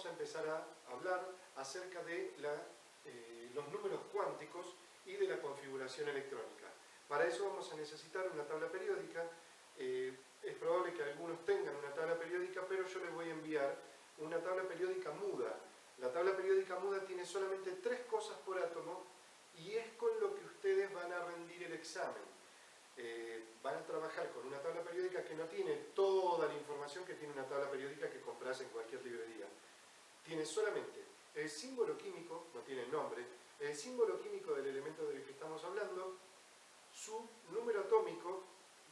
vamos a empezar a hablar acerca de los números cuánticos y de la configuración electrónica. Para eso vamos a necesitar una tabla periódica. Es probable que algunos tengan una tabla periódica, pero yo les voy a enviar una tabla periódica muda. La tabla periódica muda tiene solamente 3 cosas por átomo y es con lo que ustedes van a rendir el examen. Van a trabajar con una tabla periódica que no tiene toda la información que tiene una tabla periódica que compras en cualquier librería. Tiene solamente el símbolo químico, no tiene nombre, el símbolo químico del elemento del que estamos hablando, su número atómico,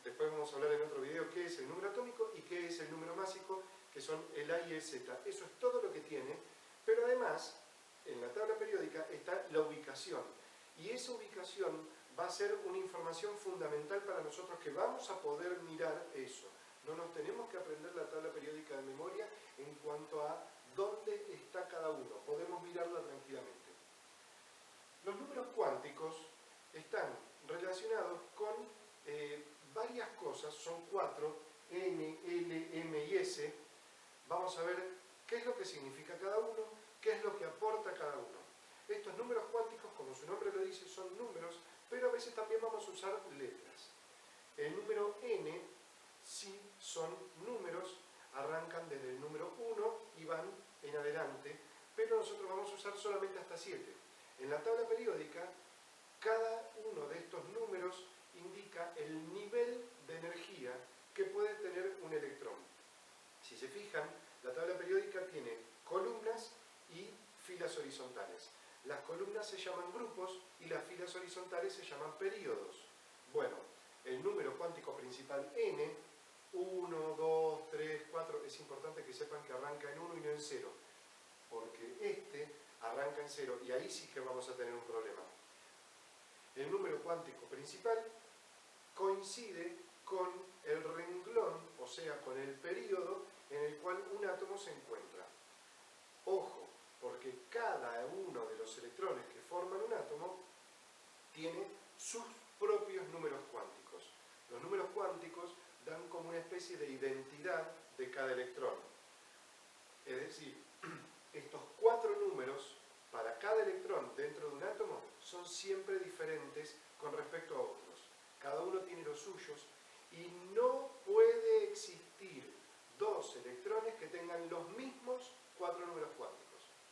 después vamos a hablar en otro video qué es el número atómico y qué es el número másico, que son el A y el Z. Eso es todo lo que tiene, pero además, en la tabla periódica está la ubicación. Y esa ubicación va a ser una información fundamental para nosotros que vamos a poder mirar eso. No nos tenemos que aprender la tabla periódica de memoria en cuanto a dónde está cada uno. Podemos mirarla tranquilamente. Los números cuánticos están relacionados con varias cosas, son 4, N, L, M y S. Vamos a ver qué es lo que significa cada uno, qué es lo que aporta cada uno. Estos números cuánticos, como su nombre lo dice, son números, pero a veces también vamos a usar letras. El número N sí son números, arrancan desde el número 1 y van en adelante, pero nosotros vamos a usar solamente hasta 7. En la tabla periódica, cada uno de estos números indica el nivel de energía que puede tener un electrón. Si se fijan, la tabla periódica tiene columnas y filas horizontales. Las columnas se llaman grupos y las filas horizontales se llaman períodos. Bueno, el número cuántico principal N, 1, 2, 3, 4, es importante que sepan que arranca en 1 y no en 0, porque este arranca en 0 y ahí sí que vamos a tener un problema. El número cuántico principal coincide con el renglón, o sea, con el período en el cual un átomo se encuentra. Ojo, porque cada uno de los electrones que forman un átomo tiene sus propios números cuánticos. Los números cuánticos dan como una especie de identidad de cada electrón. Es decir, estos 4 números para cada electrón dentro de un átomo son siempre diferentes con respecto a otros. Cada uno tiene los suyos y no puede existir 2 electrones que tengan los mismos 4 números cuánticos.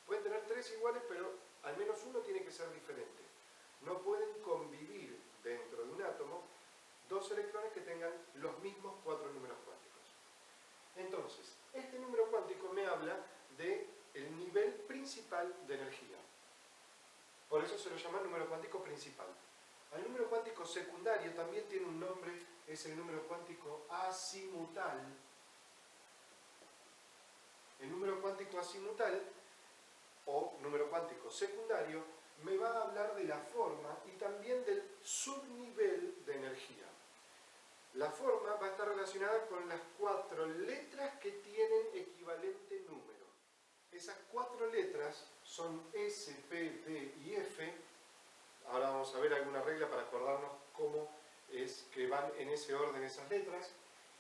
Pueden tener 3 iguales, pero al menos uno tiene que ser diferente. No pueden convivir dentro de un átomo 2 electrones que tengan los mismos 4 números cuánticos. Entonces, este número cuántico me habla del nivel principal de energía. Por eso se lo llama número cuántico principal. Al número cuántico secundario también tiene un nombre, es el número cuántico azimutal. El número cuántico azimutal o número cuántico secundario me va a hablar de la forma y también del subnivel de energía. La forma va a estar relacionada con las 4 letras que tienen equivalente número. Esas 4 letras son S, P, D y F. Ahora vamos a ver alguna regla para acordarnos cómo es que van en ese orden esas letras.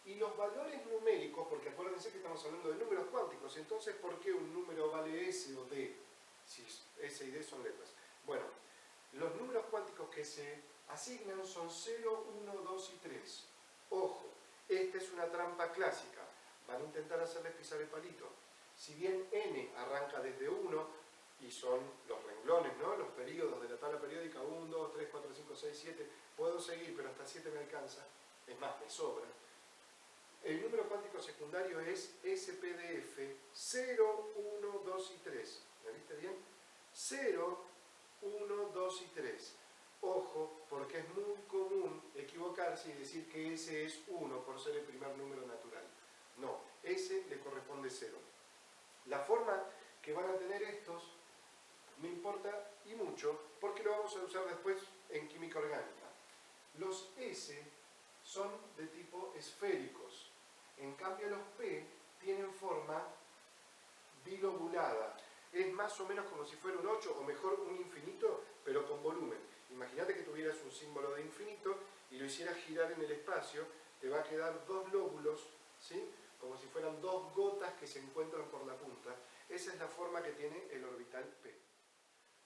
Y los valores numéricos, porque acuérdense que estamos hablando de números cuánticos, entonces ¿por qué un número vale S o D? Si S y D son letras. Bueno, los números cuánticos que se asignan son 0, 1, 2 y 3. Ojo, esta es una trampa clásica. Van a intentar hacerles pisar el palito. Si bien N arranca desde 1, y son los renglones, ¿no? Los períodos de la tabla periódica, 1, 2, 3, 4, 5, 6, 7, puedo seguir, pero hasta 7 me alcanza, es más, me sobra. El número cuántico secundario es SPDF 0, 1, 2 y 3. ¿Me viste bien? 0, 1, 2 y 3. Ojo, porque es muy común equivocarse y decir que ese es 1 por ser el primer número natural. No, ese le corresponde 0. La forma que van a tener estos me importa y mucho porque lo vamos a usar después en química orgánica. Los S son de tipo esféricos, en cambio los P tienen forma bilobulada. Es más o menos como si fuera un 8 o mejor un infinito, pero con volumen. Imagínate que tuvieras un símbolo de infinito y lo hicieras girar en el espacio, te va a quedar 2 lóbulos, ¿sí? como si fueran dos gotas que se encuentran por la punta. Esa es la forma que tiene el orbital P.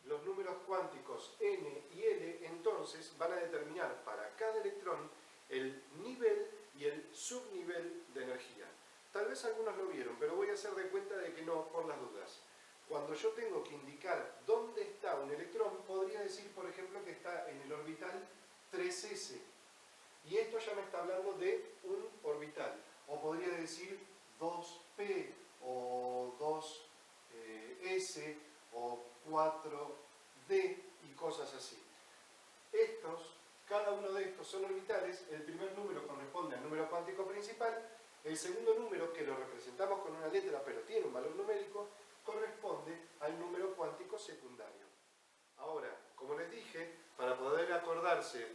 Los números cuánticos n y l entonces van a determinar para cada electrón el nivel y el subnivel de energía. Tal vez algunos lo vieron, pero voy a hacer de cuenta de que no, por las dudas. Cuando yo tengo que indicar dónde está un electrón, podría decir, por ejemplo, que está en el orbital 3s. Y esto ya me está hablando de un orbital. O podría decir 2p, o 2s, o 4d, y cosas así. Cada uno de estos son orbitales. El primer número corresponde al número cuántico principal. El segundo número, que lo representamos con una letra, pero tiene un valor numérico, corresponde al número cuántico secundario. Ahora, como les dije, para poder acordarse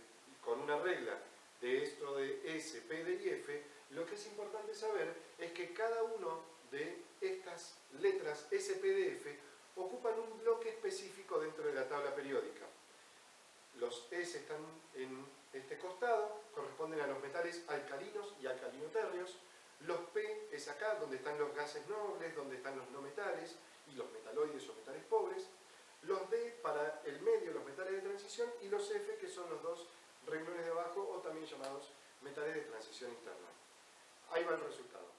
con una regla de esto de S, P, D y F, lo que es importante saber es que cada uno de estas letras S, P, D, F ocupan un bloque específico dentro de la tabla periódica. Los S están en este costado, corresponden a los metales alcalinos y alcalinotérreos. Los P es acá, donde están los gases nobles, donde están los no metales y los metaloides o metales pobres. Los D para el medio, los metales de transición, y los F, que son los dos renglones de abajo, o también llamados metales de transición interna. Ahí va el resultado.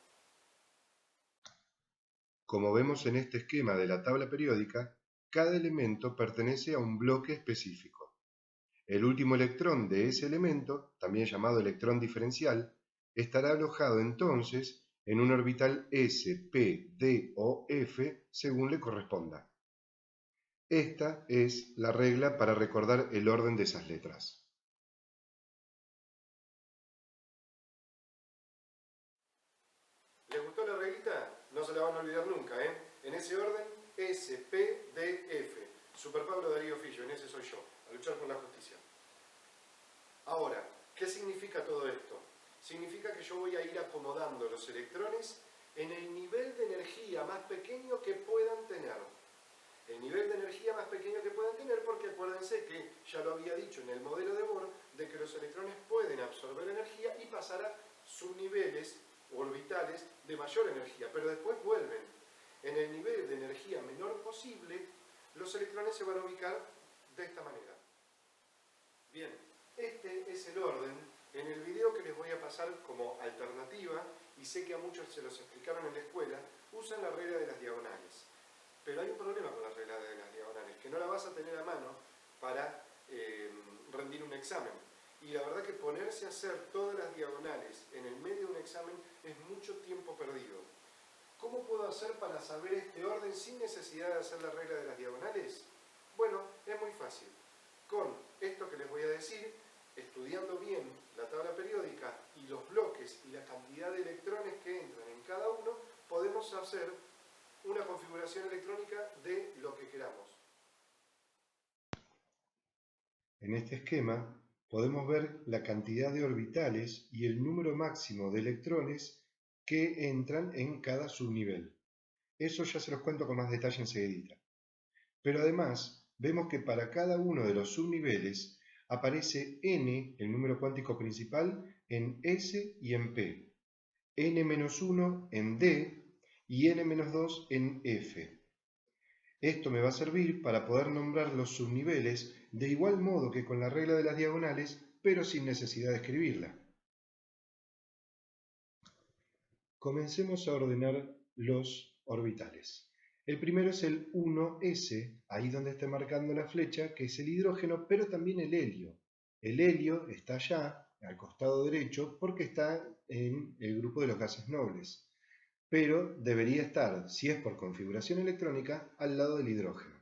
Como vemos en este esquema de la tabla periódica, cada elemento pertenece a un bloque específico. El último electrón de ese elemento, también llamado electrón diferencial, estará alojado entonces en un orbital S, P, D o F según le corresponda. Esta es la regla para recordar el orden de esas letras. ¿Les gustó la reglita? No se la van a olvidar nunca, ¿eh? En ese orden, S, P, D, F. Super Pablo Darío Fillo, en ese soy yo, a luchar por la justicia. Ahora, ¿qué significa todo esto? Significa que yo voy a ir acomodando los electrones en el nivel de energía más pequeño que puedan tener. El nivel de energía más pequeño que puedan tener, porque acuérdense que ya lo había dicho en el modelo de Bohr, de que los electrones pueden absorber energía y pasar a subniveles orbitales de mayor energía, pero después vuelven. En el nivel de energía menor posible, los electrones se van a ubicar de esta manera. Bien, este es el orden. En el video que les voy a pasar como alternativa, y sé que a muchos se los explicaron en la escuela, usan la regla de las diagonales. Pero hay un problema con la regla de las diagonales, que no la vas a tener a mano para rendir un examen. Y la verdad que ponerse a hacer todas las diagonales en el medio de un examen es mucho tiempo perdido. ¿Cómo puedo hacer para saber este orden sin necesidad de hacer la regla de las diagonales? Bueno, es muy fácil. Con esto que les voy a decir, estudiando bien la tabla periódica y los bloques y la cantidad de electrones que entran en cada uno, podemos hacer una configuración electrónica de lo que queramos. En este esquema podemos ver la cantidad de orbitales y el número máximo de electrones que entran en cada subnivel. Eso ya se los cuento con más detalle enseguida. Pero además vemos que para cada uno de los subniveles aparece n, el número cuántico principal, en S y en P, n-1 en D y n-2 en F. Esto me va a servir para poder nombrar los subniveles de igual modo que con la regla de las diagonales, pero sin necesidad de escribirla. Comencemos a ordenar los orbitales. El primero es el 1s, ahí donde está marcando la flecha, que es el hidrógeno, pero también el helio. El helio está allá, al costado derecho, porque está en el grupo de los gases nobles. Pero debería estar, si es por configuración electrónica, al lado del hidrógeno.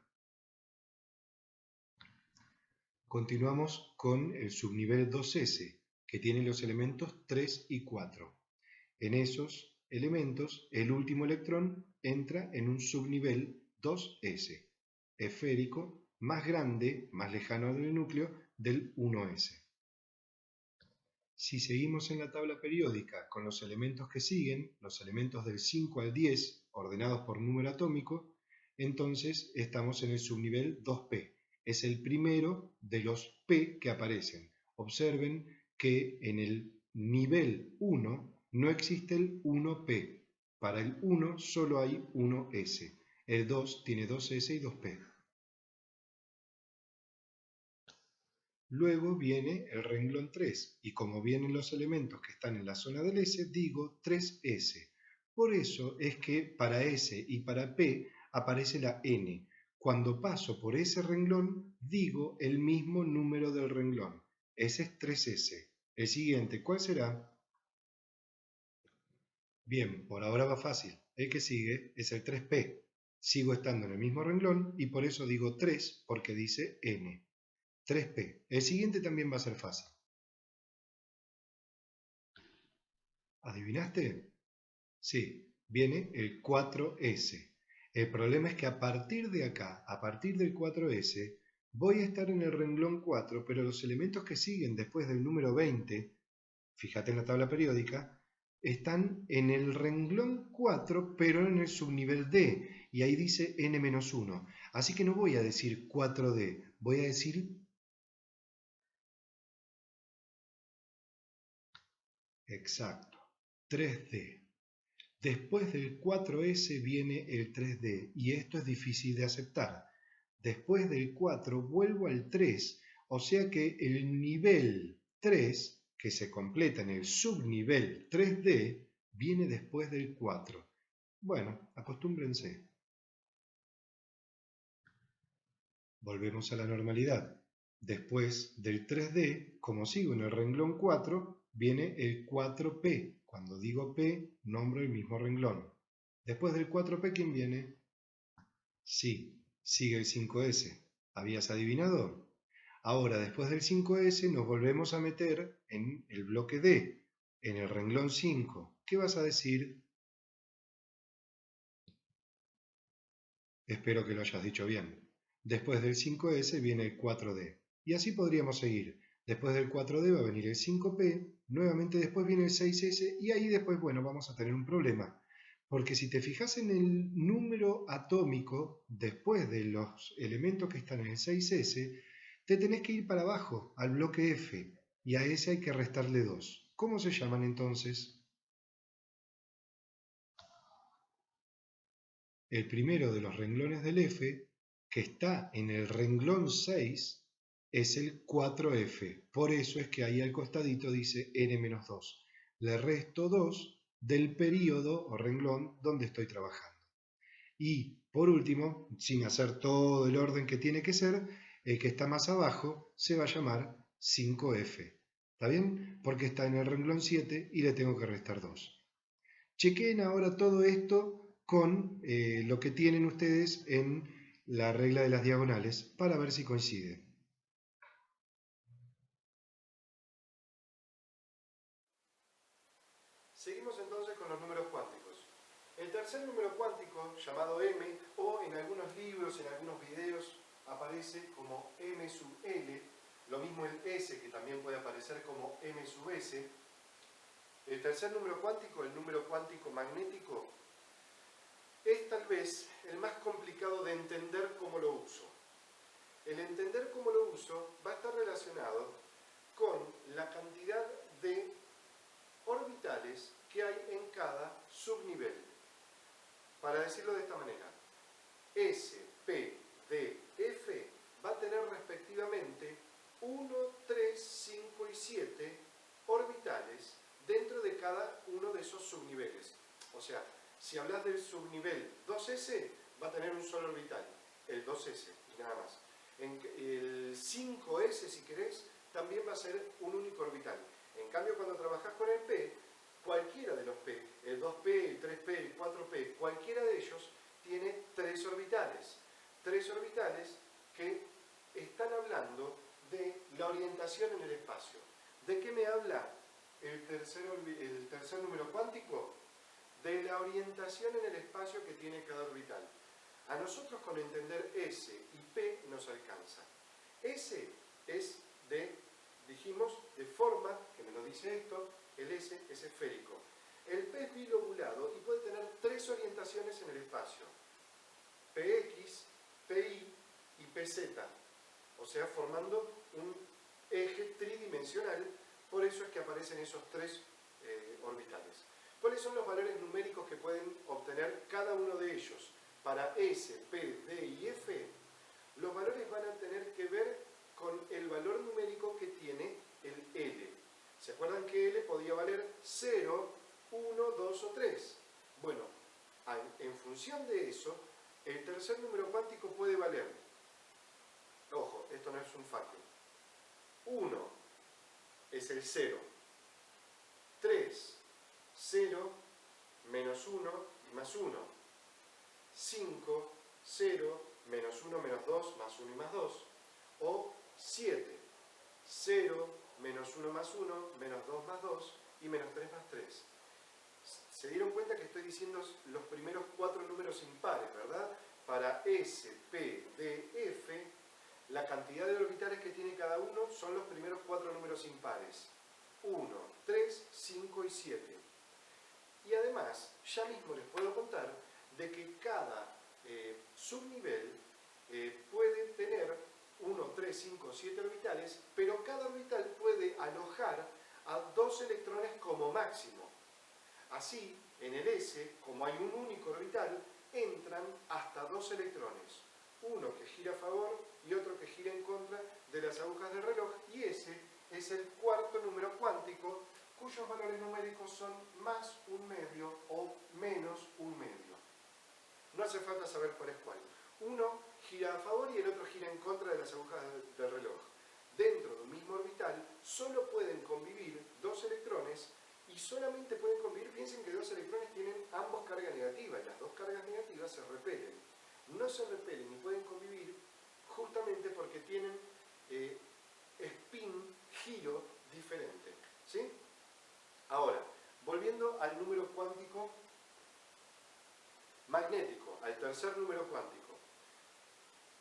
Continuamos con el subnivel 2s, que tiene los elementos 3 y 4. En esos elementos, el último electrón entra en un subnivel 2s, esférico, más grande, más lejano del núcleo, del 1s. Si seguimos en la tabla periódica con los elementos que siguen, los elementos del 5 al 10, ordenados por número atómico, entonces estamos en el subnivel 2p. Es el primero de los p que aparecen. Observen que en el nivel 1 no existe el 1P. Para el 1 solo hay 1S. El 2 tiene 2S y 2P. Luego viene el renglón 3, y como vienen los elementos que están en la zona del S, digo 3S. Por eso es que para S y para P aparece la N. Cuando paso por ese renglón, digo el mismo número del renglón. Ese es 3S. El siguiente, ¿cuál será? Bien, por ahora va fácil. El que sigue es el 3P. Sigo estando en el mismo renglón y por eso digo 3 porque dice N. 3P. El siguiente también va a ser fácil. ¿Adivinaste? Sí, viene el 4S. El problema es que a partir de acá, a partir del 4S, voy a estar en el renglón 4, pero los elementos que siguen después del número 20, fíjate en la tabla periódica, están en el renglón 4, pero en el subnivel D, y ahí dice n-1. Así que no voy a decir 4D, voy a decir... Exacto, 3D. Después del 4S viene el 3D, y esto es difícil de aceptar. Después del 4 vuelvo al 3, o sea que el nivel 3, que se completa en el subnivel 3D, viene después del 4. Bueno, acostúmbrense. Volvemos a la normalidad. Después del 3D, como sigo en el renglón 4, viene el 4P. Cuando digo P, nombro el mismo renglón. Después del 4P, ¿quién viene? Sí, sigue el 5S. ¿Habías adivinado? Ahora, después del 5S, nos volvemos a meter en el bloque D, en el renglón 5. ¿Qué vas a decir? Espero que lo hayas dicho bien. Después del 5S viene el 4D. Y así podríamos seguir. Después del 4D va a venir el 5P, nuevamente después viene el 6S y ahí después, bueno, vamos a tener un problema. Porque si te fijas en el número atómico, después de los elementos que están en el 6S, te tenés que ir para abajo, al bloque F, y a ese hay que restarle 2. ¿Cómo se llaman entonces? El primero de los renglones del F, que está en el renglón 6, es el 4F. Por eso es que ahí al costadito dice n-2. Le resto 2 del período o renglón donde estoy trabajando. Y por último, sin hacer todo el orden que tiene que ser, el que está más abajo se va a llamar 5F. ¿Está bien? Porque está en el renglón 7 y le tengo que restar 2. Chequen ahora todo esto con lo que tienen ustedes en la regla de las diagonales para ver si coincide. Seguimos entonces con los números cuánticos. El tercer número cuántico, llamado m, o en algunos libros, en algunos videos, aparece como m sub l, lo mismo el s, que también puede aparecer como m sub s. El tercer número cuántico, el número cuántico magnético, es tal vez el más complicado de entender cómo lo uso. El entender cómo lo uso va a estar relacionado con la cantidad de orbitales que hay en cada subnivel. Para decirlo de esta manera, S, P, D, F va a tener respectivamente 1, 3, 5 y 7 orbitales dentro de cada uno de esos subniveles. O sea, si hablas del subnivel 2S, va a tener un solo orbital, el 2S, y nada más. El 5S, si querés, también va a ser un único orbital. En cambio, cuando trabajas con el P, cualquiera de los P, el 2P, el 3P, el 4P, cualquiera de ellos tiene 3 orbitales. 3 orbitales que están hablando de la orientación en el espacio. ¿De qué me habla el tercer número cuántico? De la orientación en el espacio que tiene cada orbital. A nosotros con entender S y P nos alcanza. S es dijimos, de forma, que me lo dice esto, el S es esférico. El P es bilobulado y puede tener 3 orientaciones en el espacio. PX, PI y PZ. O sea, formando un eje tridimensional. Por eso es que aparecen esos 3 orbitales. ¿Cuáles son los valores numéricos que pueden obtener cada uno de ellos? Para S, P, D y F, los valores van a tener que ver con el valor numérico que tiene el L. ¿Se acuerdan que L podía valer 0, 1, 2 o 3? Bueno, en función de eso, el tercer número cuántico puede valer, ojo, esto no es un factor, 1 es el 0, 3, 0, menos 1 y más 1, 5, 0, menos 1, menos 2, más 1 y más 2, o 7, 0, menos 1 más 1, menos 2 más 2 y menos 3 más 3. Se dieron cuenta que estoy diciendo los primeros 4 números impares, ¿verdad? Para S, P, D, F, la cantidad de orbitales que tiene cada uno son los primeros 4 números impares. 1, 3, 5 y 7. Y además, ya mismo les puedo contar de que cada subnivel puede tener 1, 3, 5, 7 orbitales, pero cada orbital puede alojar a 2 electrones como máximo. Así, en el S, como hay un único orbital, entran hasta 2 electrones. Uno que gira a favor y otro que gira en contra de las agujas del reloj, y ese es el cuarto número cuántico, cuyos valores numéricos son más un medio o menos un medio. No hace falta saber cuál es cuál. Uno gira a favor y el otro gira en contra de las agujas del reloj. Dentro de un mismo orbital solo pueden convivir 2 electrones y solamente pueden convivir, piensen que 2 electrones tienen ambos carga negativa y las 2 cargas negativas se repelen. No se repelen ni pueden convivir justamente porque tienen spin, giro diferente. ¿Sí? Ahora, volviendo al número cuántico magnético, al tercer número cuántico.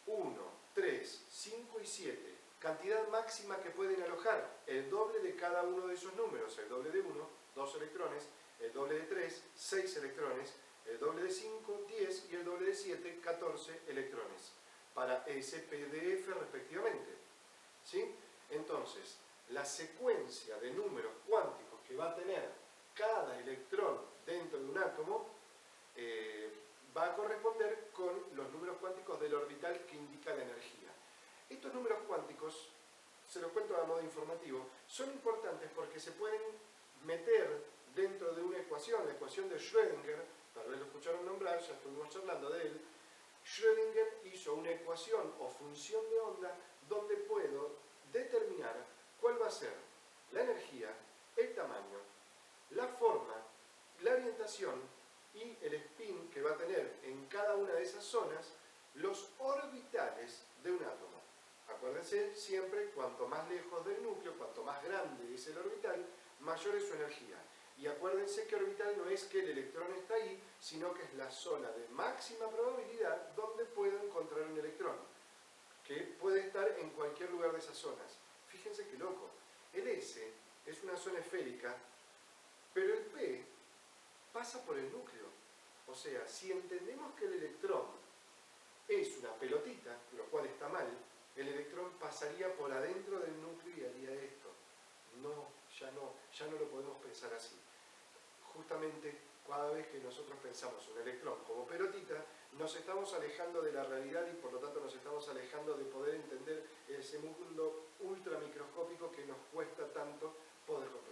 1, 3, 5 y 7. Cantidad máxima que pueden alojar, el doble de cada uno de esos números. El doble de 1, 2 electrones. El doble de 3, 6 electrones. El doble de 5, 10. Y el doble de 7, 14 electrones. Para S, P, D, F respectivamente. ¿Sí? Entonces, la secuencia de números cuánticos que va a tener cada electrón dentro de un átomo va a corresponder con los números cuánticos del orbital que indica la energía. Estos números cuánticos, se los cuento a modo informativo, son importantes porque se pueden meter dentro de una ecuación, la ecuación de Schrödinger, tal vez lo escucharon nombrar, ya estuvimos charlando de él. Schrödinger hizo una ecuación o función de onda donde puedo determinar cuál va a ser la energía, el tamaño, la forma, la orientación y el spin que va a tener en cada una de esas zonas los orbitales de un átomo. Acuérdense siempre, cuanto más lejos del núcleo, cuanto más grande es el orbital, mayor es su energía. Y acuérdense que orbital no es que el electrón está ahí, sino que es la zona de máxima probabilidad donde puedo encontrar un electrón, que puede estar en cualquier lugar de esas zonas. Fíjense qué loco. El S es una zona esférica, pero el P pasa por el núcleo. O sea, si entendemos que el electrón es una pelotita, lo cual está mal, el electrón pasaría por adentro del núcleo y haría esto. No, ya no lo podemos pensar así. Justamente cada vez que nosotros pensamos un electrón como pelotita, nos estamos alejando de la realidad y por lo tanto nos estamos alejando de poder entender ese mundo ultramicroscópico que nos cuesta tanto poder comprender.